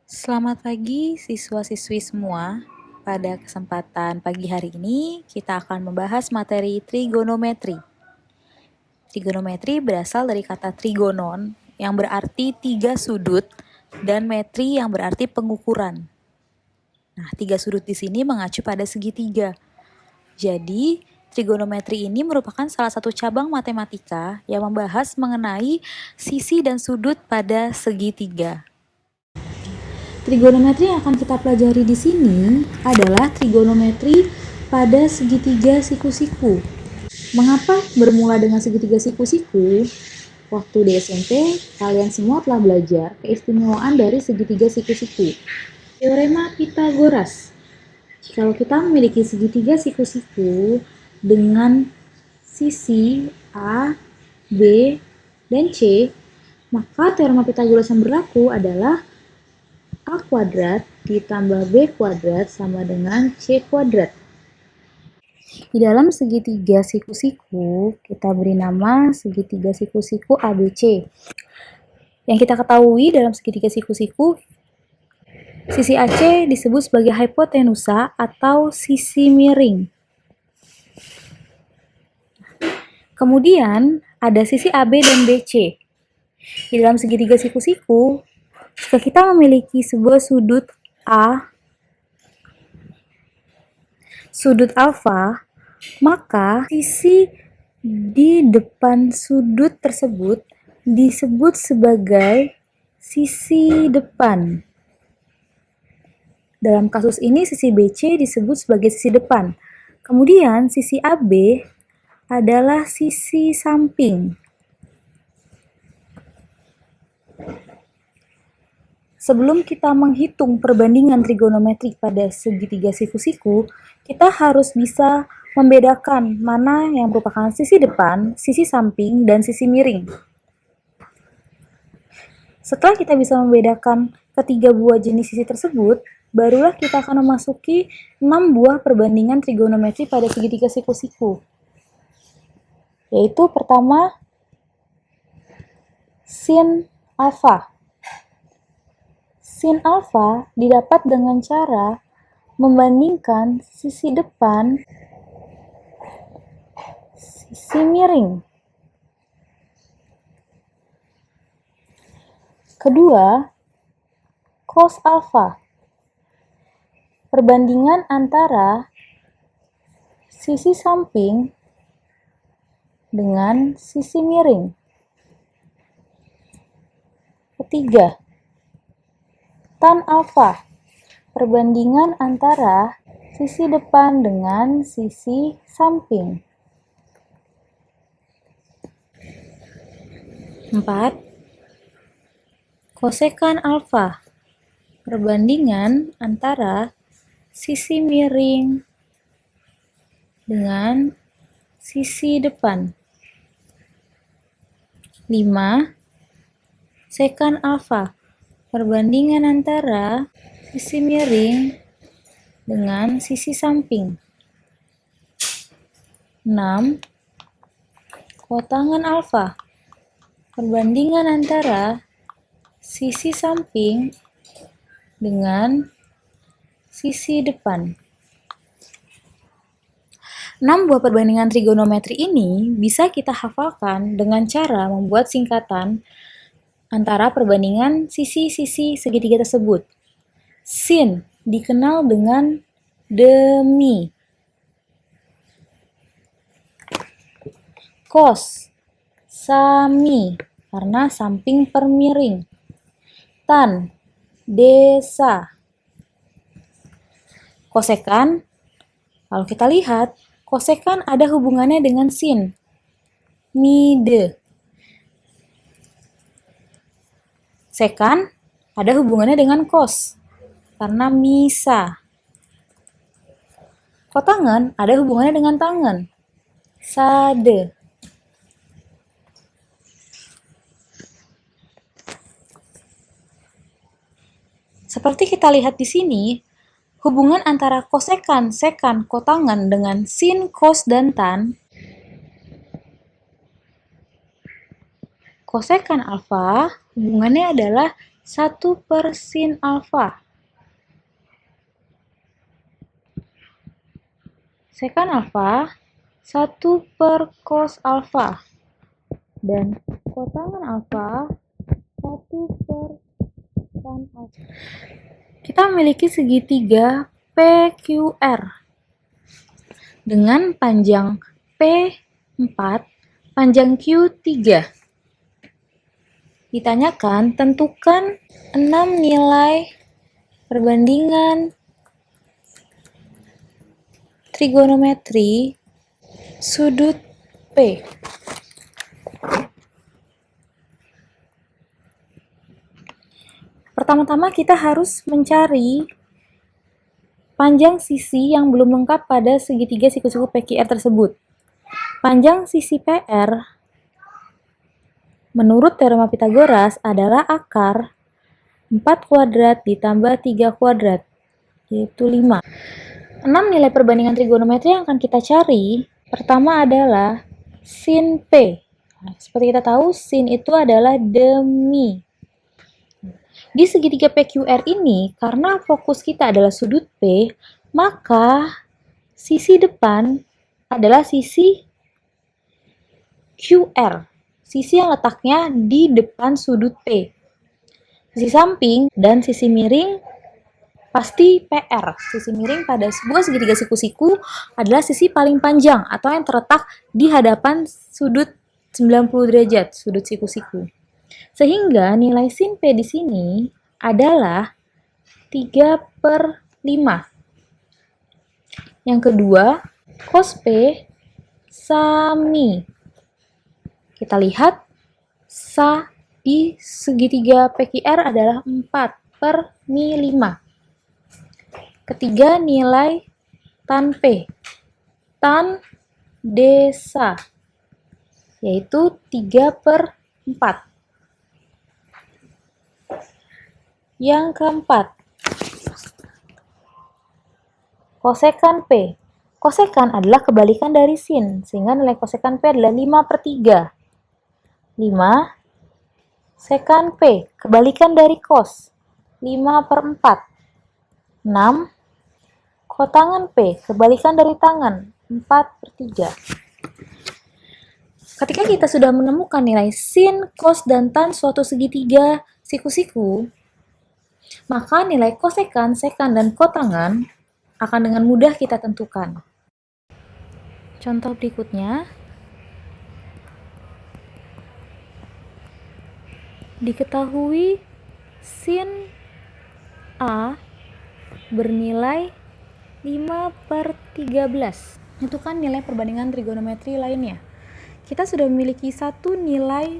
Selamat pagi siswa-siswi semua. Pada kesempatan pagi hari ini, kita akan membahas materi trigonometri. Trigonometri berasal dari kata trigonon yang berarti 3 sudut dan metri yang berarti pengukuran. Nah, 3 sudut di sini mengacu pada segitiga. Jadi, trigonometri ini merupakan salah satu cabang matematika yang membahas mengenai sisi dan sudut pada segitiga. Trigonometri yang akan kita pelajari di sini adalah trigonometri pada segitiga siku-siku. Mengapa bermula dengan segitiga siku-siku? Waktu di SMP, kalian semua telah belajar keistimewaan dari segitiga siku-siku. Teorema Pythagoras. Kalau kita memiliki segitiga siku-siku dengan sisi A, B, dan C, maka teorema Pythagoras yang berlaku adalah A kuadrat ditambah B kuadrat sama dengan C kuadrat. Di dalam segitiga siku-siku, kita beri nama segitiga siku-siku ABC. Yang kita ketahui dalam segitiga siku-siku, sisi AC disebut sebagai hipotenusa atau sisi miring. Kemudian, ada sisi AB dan BC. Di dalam segitiga siku-siku, jika kita memiliki sebuah sudut A, sudut alfa, maka sisi di depan sudut tersebut disebut sebagai sisi depan. Dalam kasus ini, sisi BC disebut sebagai sisi depan. Kemudian, sisi AB adalah sisi samping. Sebelum kita menghitung perbandingan trigonometri pada segitiga siku-siku, kita harus bisa membedakan mana yang merupakan sisi depan, sisi samping, dan sisi miring. Setelah kita bisa membedakan ketiga buah jenis sisi tersebut, barulah kita akan memasuki 6 buah perbandingan trigonometri pada segitiga siku-siku. Yaitu pertama, sin alfa. Sin alfa didapat dengan cara membandingkan sisi depan, sisi miring. Kedua, cos alfa. Perbandingan antara sisi samping dengan sisi miring. Ketiga, tan alfa. Perbandingan antara sisi depan dengan sisi samping. 4. Kosekan alfa. Perbandingan antara sisi miring dengan sisi depan. 5. Sekan alfa. Perbandingan antara sisi miring dengan sisi samping. 6. Kotangan alfa. Perbandingan antara sisi samping dengan sisi depan. 6 buah perbandingan trigonometri ini bisa kita hafalkan dengan cara membuat singkatan antara perbandingan sisi-sisi segitiga tersebut. Sin dikenal dengan demi. Cos, sami, karena samping per miring. Tan, desa. Kosekan, kalau kita lihat, kosekan ada hubungannya dengan sin. Mide. Sekan ada hubungannya dengan cos, karena misa. Kotangan ada hubungannya dengan tangan, sade. Seperti kita lihat di sini, hubungan antara kosekan, sekan, kotangan dengan sin, cos, dan tan. Kosekan alfa hubungannya adalah 1 per sin alfa. Sekan alfa 1 per cos alfa. Dan kotangan alfa 1 per tan alfa. Kita memiliki segitiga PQR dengan panjang P4, panjang Q3. Ditanyakan, tentukan 6 nilai perbandingan trigonometri sudut P. Pertama-tama kita harus mencari panjang sisi yang belum lengkap pada segitiga siku-siku PQR tersebut. Panjang sisi PR menurut teorema Pitagoras adalah akar 4 kuadrat ditambah 3 kuadrat, yaitu 5. 6 nilai perbandingan trigonometri yang akan kita cari, pertama adalah sin P. Nah, seperti kita tahu, sin itu adalah demi. Di segitiga PQR ini, karena fokus kita adalah sudut P, maka sisi depan adalah sisi QR. Sisi yang letaknya di depan sudut P. Sisi samping dan sisi miring pasti PR. Sisi miring pada sebuah segitiga siku-siku adalah sisi paling panjang atau yang terletak di hadapan sudut 90 derajat, sudut siku-siku. Sehingga nilai sin P di sini adalah 3 per 5. Yang kedua, cos P sami. Kita lihat, sa di segitiga PQR adalah 4 per mi 5. Ketiga, nilai tan P. Tan desa, yaitu 3 per 4. Yang keempat, kosekan P. Kosekan adalah kebalikan dari sin, sehingga nilai kosekan P adalah 5 per 3. 5 sekan P, kebalikan dari cos, 5 per 4. 6 kotangan P, kebalikan dari tangan, 4 per 3. Ketika kita sudah menemukan nilai sin, cos, dan tan suatu segitiga siku-siku, maka nilai kosekan, sekan, dan kotangan akan dengan mudah kita tentukan. Contoh berikutnya, diketahui sin A bernilai 5 per 13. Tentukan nilai perbandingan trigonometri lainnya. Kita sudah memiliki satu nilai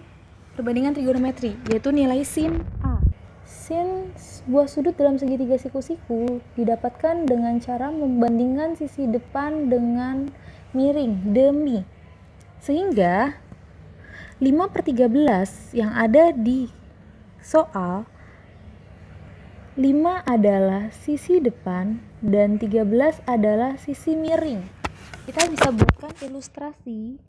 perbandingan trigonometri, yaitu nilai sin A. Sin sebuah sudut dalam segitiga siku-siku didapatkan dengan cara membandingkan sisi depan dengan miring, demi. Sehingga 5 per 13 yang ada di soal, 5 adalah sisi depan dan 13 adalah sisi miring. Kita bisa buatkan ilustrasi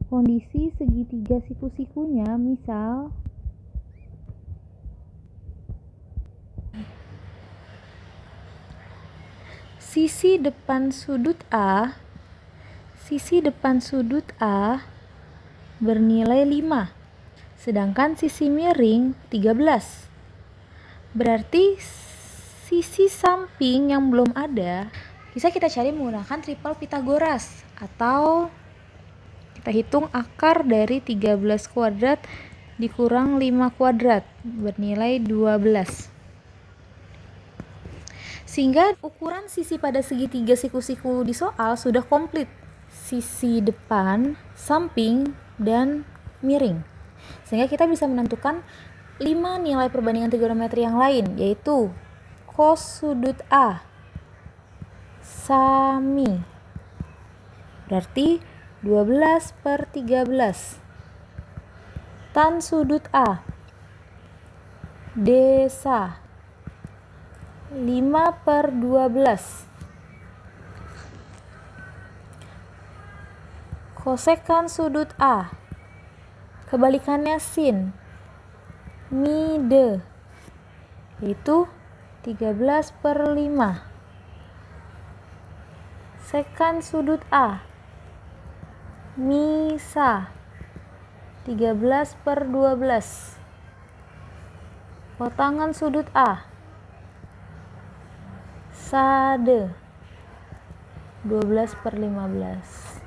kondisi segitiga siku-sikunya, misal sisi depan sudut A bernilai 5, sedangkan sisi miring 13. Berarti sisi samping yang belum ada bisa kita cari menggunakan triple Pitagoras, atau kita hitung akar dari 13 kuadrat dikurang 5 kuadrat bernilai 12. Sehingga ukuran sisi pada segitiga siku-siku di soal sudah komplit. Sisi depan, samping, dan miring. Sehingga kita bisa menentukan 5 nilai perbandingan trigonometri yang lain, yaitu cos sudut A sami, berarti 12 per 13. Tan sudut A desa, 5 per 12. Kosekan sudut A, kebalikannya sin, mide, yaitu 13/5. Sekant sudut A, misa, 13/12. Kotangan sudut A, sade, 12/15.